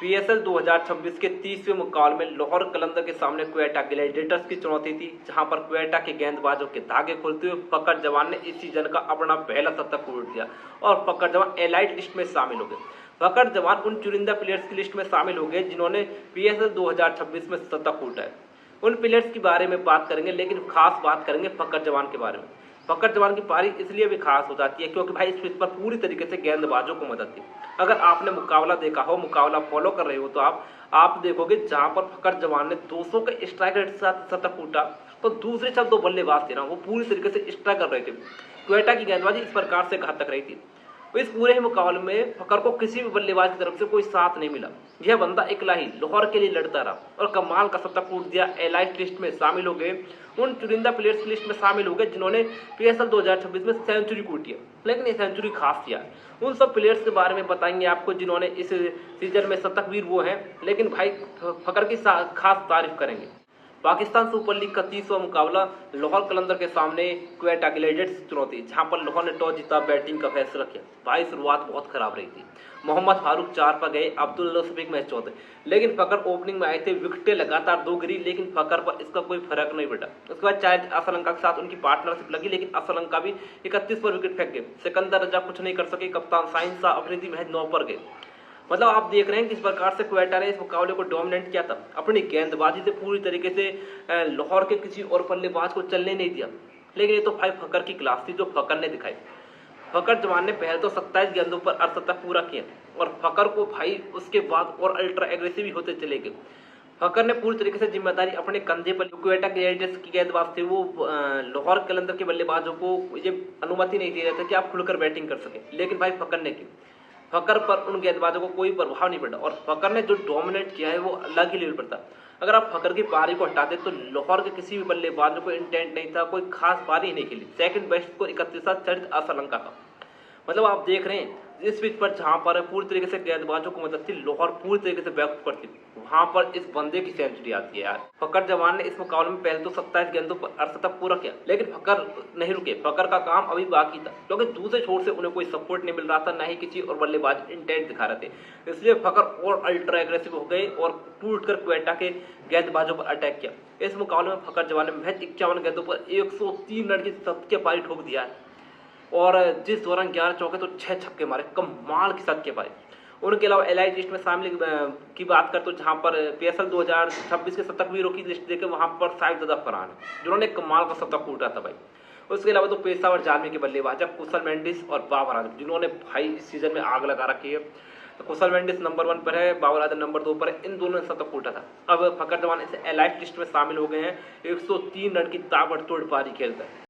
PSL 2026 के 30वें मुकाबले में लाहौर कलंदर के सामने क्वेटा ग्लैडिएटर्स की चुनौती थी, जहां पर क्वेटा के गेंदबाजों के धागे खुलते हुए फकर जवान ने इस सीजन का अपना पहला शतक कूट दिया और फकर जवान एलाइट लिस्ट में शामिल हो गए। फकर जवान उन चुनिंदा प्लेयर्स की लिस्ट में शामिल हो गए जिन्होंने पीएसएल 2026 में शतक कूटा है। उन प्लेयर्स के बारे में बात करेंगे, लेकिन खास बात करेंगे फकर जवान के बारे में। फकर जवान की पारी इसलिए भी खास हो जाती है क्योंकि भाई इस पिच पर पूरी तरीके से गेंदबाजों को मदद थी। अगर आपने मुकाबला देखा हो, मुकाबला फॉलो कर रहे हो, तो आप देखोगे जहां पर फकर जवान ने 200 के स्ट्राइक रेट के साथ शतक कूटा, तो दूसरे सब दो बल्लेबाज थे ना, वो पूरी तरीके से स्ट्राइक कर रहे थे। क्वेटा की गेंदबाजी इस प्रकार से घातक रही थी। तो इस पूरे मुकाबले में फकर को किसी भी बल्लेबाज की तरफ से कोई साथ नहीं मिला। यह बंदा अकेला ही लाहौर के लिए लड़ता रहा और कमाल का शतक कूट दिया। एलाइट लिस्ट में शामिल हो गए, उन चुनिंदा प्लेयर्स की लिस्ट में शामिल हो गए जिन्होंने पीएसएल 2026 में सेंचुरी कूटी है। लेकिन ये सेंचुरी खास थी। उन सब प्लेयर्स के बारे में बताएंगे आपको जिन्होंने इस सीजन में शतकवीर वो हैं, लेकिन भाई फकर की खास तारीफ करेंगे। पाकिस्तान सुपर लीग का 30वां मुकाबला लाहौर कलंदर के सामने क्वेटा ग्लैडिएटर्स की चुनौती, जहां पर लाहौर ने टॉस जीता, बैटिंग का फैसला किया। भाई शुरुआत बहुत खराब रही थी। मोहम्मद फारूक 4 पर गए, अब्दुल शफीक मैच चौथे, लेकिन फकर ओपनिंग में आए थे। विकेटें लगातार 2 गिरी, लेकिन फकर पर इसका कोई फर्क नहीं पड़ा। उसके बाद चाहे असलंका के साथ उनकी पार्टनरशिप लगी, लेकिन असलंका भी 31 पर विकेट फेंक गए। सिकंदर रजा कुछ नहीं कर सके। कप्तान साइंस शाह अफरीदी महज 9 पर गए। मतलब आप देख रहे हैं किस प्रकार से क्वेटा ने इस मुकाबले को डोमिनेट किया था। अपनी गेंदबाजी से पूरी तरीके से लाहौर के किसी और बल्लेबाज को चलने नहीं दिया। लेकिन ये तो भाई फकर की क्लास थी जो फकर ने दिखाई। फकर जवान ने पहले तो 27 गेंदों पर अर्धशतक पूरा किया और फकर को भाई उसके बाद और अल्ट्रा एग्रेसिव ही होते चले गए। फकर ने पूरी तरीके से जिम्मेदारी अपने कंधे पर। क्वेटा ग्लैडिएटर्स की गेंदबाज थे, वो लाहौर कलंदर के बल्लेबाजों को ये अनुमति नहीं दे रहे थे कि आप खुलकर बैटिंग कर सके, लेकिन भाई फकर ने की। फकर पर उन गेंदबाजों को कोई प्रभाव नहीं पड़ा और फकर ने जो डोमिनेट किया है वो अलग ही लेवल पर था। अगर आप फकर की पारी को हटा दे तो लाहौर के किसी भी बल्लेबाज को इंटेंट नहीं था, कोई खास पारी नहीं खेली। सेकंड बेस्ट स्कोर 31 चरित असलंका का। मतलब आप देख रहे हैं इस पिच पर जहां पर पूरी तरीके से गेंदबाजों को मदद थी, लाहौर पूरी तरीके से बैक पर थी, वहां पर इस बंदे की सेंचुरी आती है यार। फकर जवान ने इस मुकाबले में पहले तो 27 गेंदों पर अर्धशतक पूरा किया, लेकिन फकर नहीं रुके। फकर का काम अभी बाकी था क्योंकि दूसरे छोर से उन्हें कोई सपोर्ट नहीं मिल रहा था, ना ही किसी और बल्लेबाज इंटेंट दिखा रहे थे। इसलिए फकर और अल्ट्रा एग्रेसिव हो गए और टूट कर क्वेटा के गेंदबाजों पर अटैक किया। इस मुकाबले में फकर जवान ने महज 51 गेंदों पर 103 रन की शतकीय पारी ठोक दिया है और जिस दौरान 11 चौके तो 6 छक्के मारे। कमाल की शतकीय पारी। उनके अलावा एलाइट लिस्ट में शामिल की बात कर तो जहां पर पीएसएल 2026 के शतकवीरों की लिस्ट देखे वहां पर साहिब फरहान है जिन्होंने कमाल का शतक कूटा था भाई। उसके अलावा तो पेशावर जालमी के बल्लेबाज कुशल मेंडिस और बाबर आजम जिन्होंने भाई इस सीजन में आग लगा रखी है। कुशल मेंडिस नंबर 1 पर है, बाबर आजम नंबर 2 पर है। इन दोनों ने शतक कूटा था। अब फकर जवान इस एलाइट लिस्ट में शामिल हो गए हैं। 103 रन की ताबड़तोड़ पारी खेलकर।